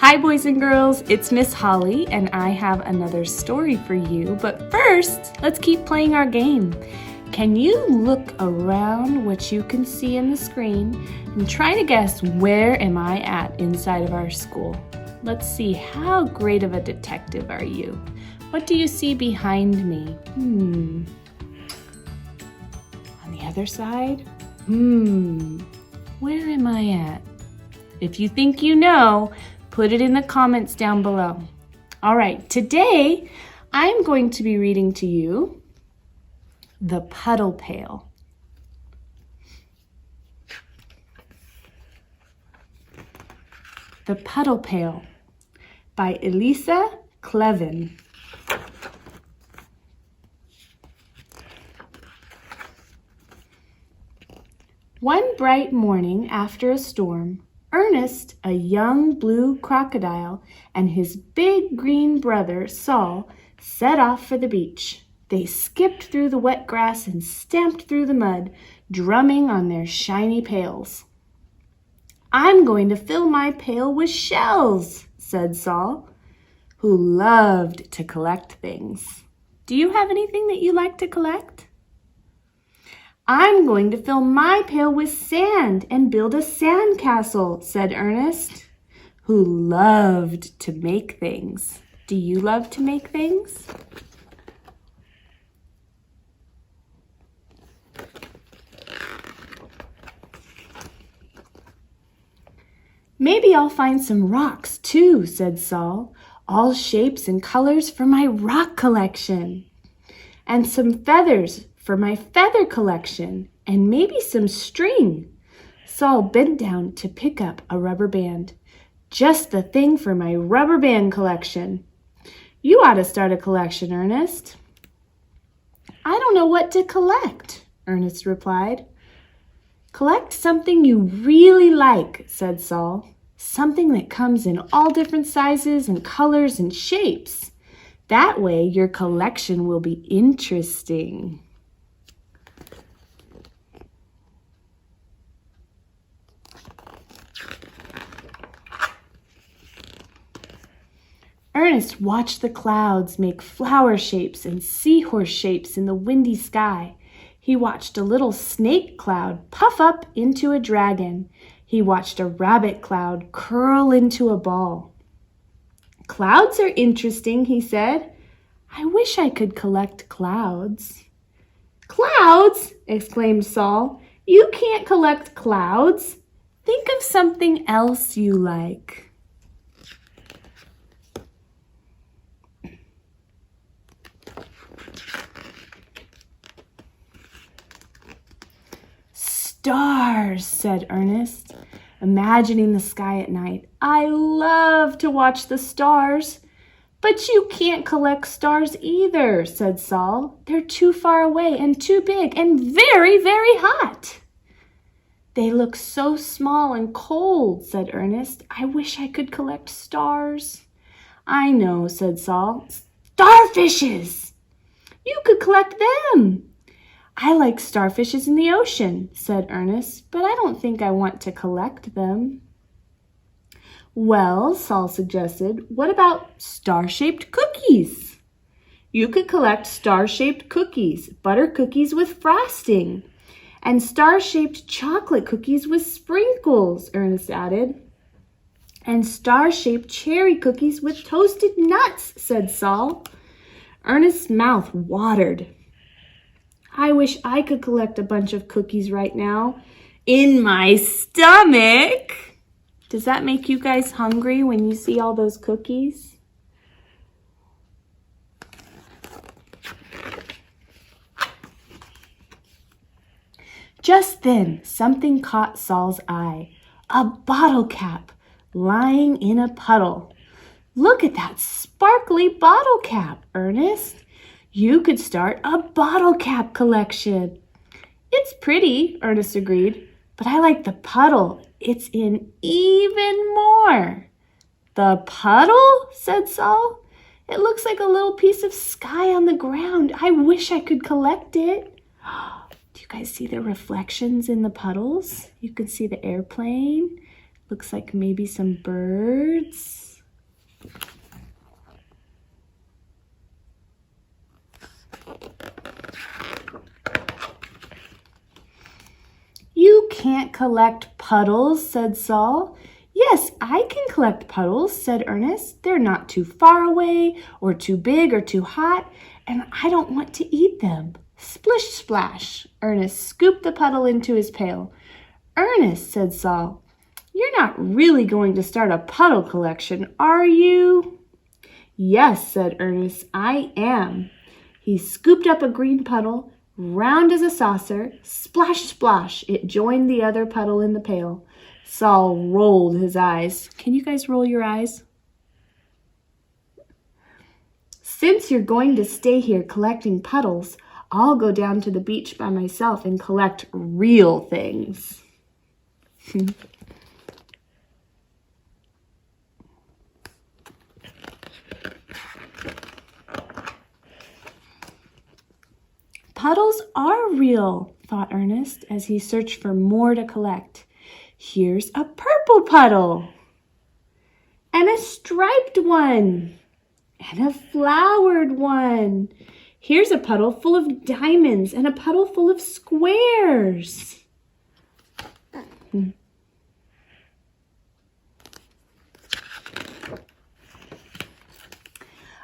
Hi boys and girls, it's Miss Holly and I have another story for you, but first, let's keep playing our game. Can you look around what you can see in the screen and try to guess where am I at inside of our school? Let's see, how great of a detective are you? What do you see behind me? On the other side? Where am I at? If you think you know, put it in the comments down below. All right, today I'm going to be reading to you The Puddle Pail. The Puddle Pail by Elisa Clevin. One bright morning after a storm, Ernst, a young blue crocodile, and his big green brother, Saul, set off for the beach. They skipped through the wet grass and stamped through the mud, drumming on their shiny pails. "I'm going to fill my pail with shells," said Saul, who loved to collect things. Do you have anything that you like to collect? "I'm going to fill my pail with sand and build a sand castle," said Ernst, who loved to make things. Do you love to make things? "Maybe I'll find some rocks too," said Saul, "all shapes and colors for my rock collection. And some feathers for my feather collection, and maybe some string." Saul bent down to pick up a rubber band. "Just the thing for my rubber band collection." "You ought to start a collection, Ernst." "I don't know what to collect," Ernst replied. "Collect something you really like," said Saul. "Something that comes in all different sizes and colors and shapes. That way your collection will be interesting." Ernst watched the clouds make flower shapes and seahorse shapes in the windy sky. He watched a little snake cloud puff up into a dragon. He watched a rabbit cloud curl into a ball. "Clouds are interesting," he said. "I wish I could collect clouds." "Clouds?" exclaimed Saul. "You can't collect clouds. Think of something else you like." "Stars," said Ernst, imagining the sky at night. "I love to watch the stars." "But you can't collect stars either," said Saul. "They're too far away and too big and very, very hot." "They look so small and cold," said Ernst. "I wish I could collect stars." "I know," said Saul. "Starfishes! You could collect them." "I like starfishes in the ocean," said Ernst, "but I don't think I want to collect them." "Well," Saul suggested, "what about star-shaped cookies? You could collect star-shaped cookies, butter cookies with frosting, and star-shaped chocolate cookies with sprinkles," Ernst added. "And star-shaped cherry cookies with toasted nuts," said Saul. Ernest's mouth watered. "I wish I could collect a bunch of cookies right now in my stomach." Does that make you guys hungry when you see all those cookies? Just then, something caught Saul's eye. A bottle cap lying in a puddle. "Look at that sparkly bottle cap, Ernst. You could start a bottle cap collection." "It's pretty," Ernst agreed, "but I like the puddle. It's in even more." "The puddle?" said Saul. "It looks like a little piece of sky on the ground. I wish I could collect it." Do you guys see the reflections in the puddles? You can see the airplane. Looks like maybe some birds. You can't collect puddles, said Saul. Yes, I can collect puddles, said Ernest. They're not too far away or too big or too hot, and I don't want to eat them. Splish, splash. Ernest scooped the puddle into his pail. Ernest, said Saul, you're not really going to start a puddle collection, are you? Yes, said Ernest, I am. He scooped up a green puddle, round as a saucer. Splash, splash, it joined the other puddle in the pail. Saul rolled his eyes. Can you guys roll your eyes? Since you're going to stay here collecting puddles, I'll go down to the beach by myself and collect real things. Puddles are real, thought Ernest as he searched for more to collect. Here's a purple puddle, and a striped one, and a flowered one. Here's a puddle full of diamonds and a puddle full of squares.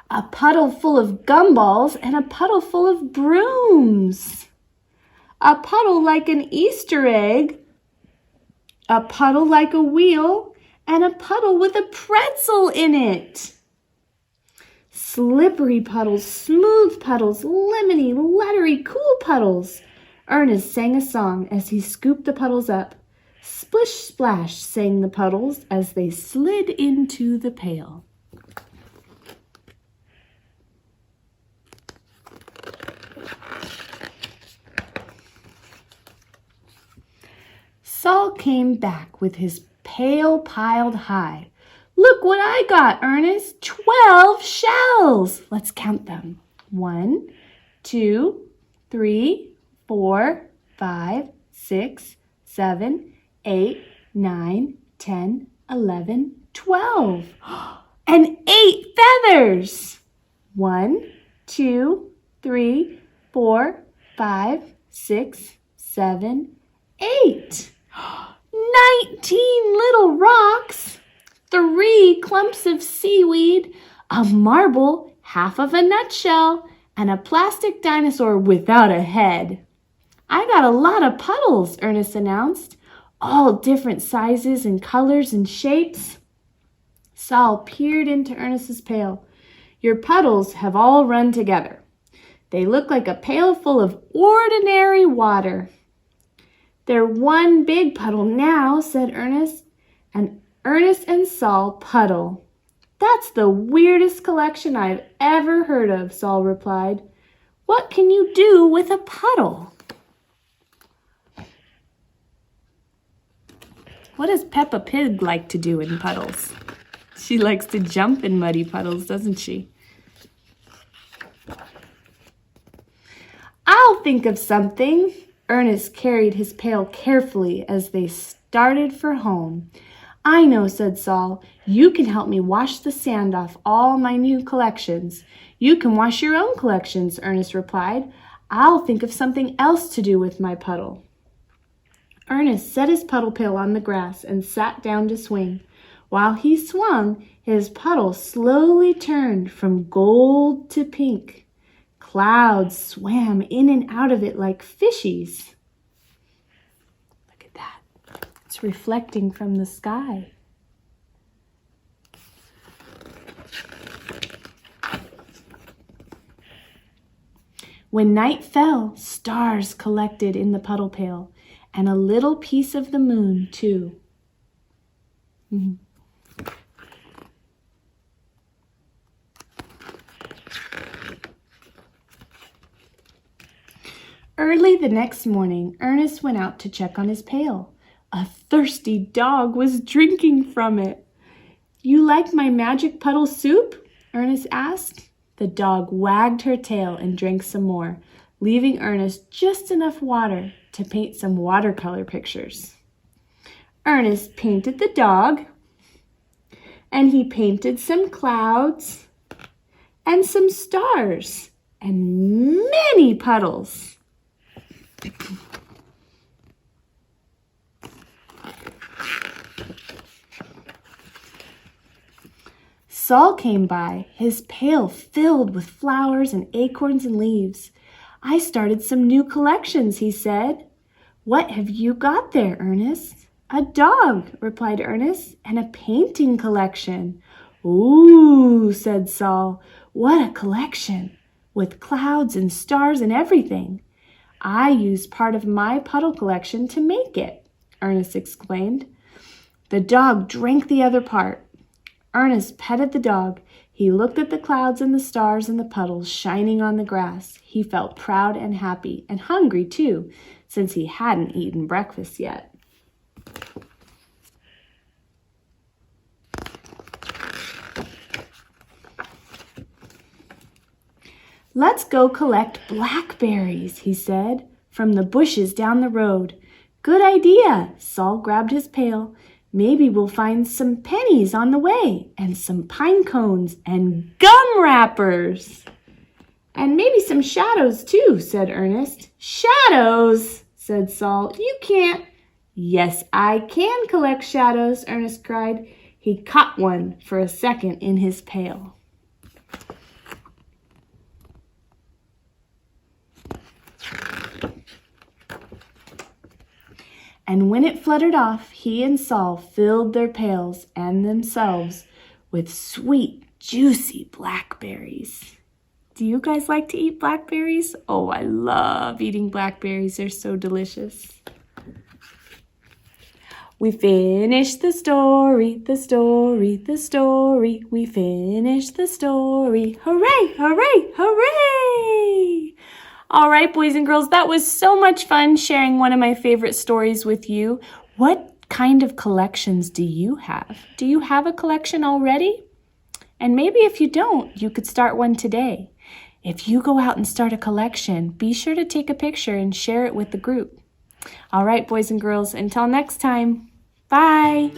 A puddle full of gumballs and a puddle full of brooms. A puddle like an Easter egg. A puddle like a wheel, and a puddle with a pretzel in it. Slippery puddles, smooth puddles, lemony, lettery, cool puddles. Ernest sang a song as he scooped the puddles up. Splish, splash, sang the puddles as they slid into the pail. Saul came back with his pail piled high. Look what I got, Ernest. 12 shells. Let's count them. 1, 2, 3, 4, 5, 6, 7, 8, 9, 10, 11, 12. And 8 feathers. 1, 2, 3, 4, 5, 6, 7, 8. 19 little rocks, 3 clumps of seaweed, a marble, half of a nutshell, and a plastic dinosaur without a head. I got a lot of puddles, Ernest announced, all different sizes and colors and shapes. Saul peered into Ernest's pail. Your puddles have all run together. They look like a pail full of ordinary water. They're one big puddle now, said Ernest. And Ernest and Saul puddle. That's the weirdest collection I've ever heard of, Saul replied. What can you do with a puddle? What does Peppa Pig like to do in puddles? She likes to jump in muddy puddles, doesn't she? I'll think of something. Ernest carried his pail carefully as they started for home. I know, said Saul. You can help me wash the sand off all my new collections. You can wash your own collections, Ernest replied. I'll think of something else to do with my puddle. Ernest set his puddle pail on the grass and sat down to swing. While he swung, his puddle slowly turned from gold to pink. Clouds swam in and out of it like fishies. Look at that. It's reflecting from the sky. When night fell, stars collected in the puddle pail, and a little piece of the moon, too. Early the next morning, Ernest went out to check on his pail. A thirsty dog was drinking from it. You like my magic puddle soup? Ernest asked. The dog wagged her tail and drank some more, leaving Ernest just enough water to paint some watercolor pictures. Ernest painted the dog And he painted some clouds and some stars and many puddles. Saul came by, his pail filled with flowers and acorns and leaves. I started some new collections, he said. What have you got there, Ernest? A dog, replied Ernest, and a painting collection. Ooh, said Saul, what a collection, with clouds and stars and everything. I used part of my puddle collection to make it, Ernest explained. The dog drank the other part. Ernest petted the dog. He looked at the clouds and the stars and the puddles shining on the grass. He felt proud and happy and hungry too, since he hadn't eaten breakfast yet. Let's go collect blackberries, he said, from the bushes down the road. Good idea. Saul grabbed his pail. Maybe we'll find some pennies on the way, and some pine cones, and gum wrappers. And maybe some shadows too, said Ernest. Shadows, said Saul. You can't. Yes, I can collect shadows, Ernest cried. He caught one for a second in his pail. And when it fluttered off, he and Saul filled their pails and themselves with sweet, juicy blackberries. Do you guys like to eat blackberries? Oh, I love eating blackberries. They're so delicious. We finished the story, the story, the story. We finished the story. Hooray, hooray, hooray! All right, boys and girls, that was so much fun sharing one of my favorite stories with you. What kind of collections do you have? Do you have a collection already? And maybe if you don't, you could start one today. If you go out and start a collection, be sure to take a picture and share it with the group. All right, boys and girls, until next time, bye.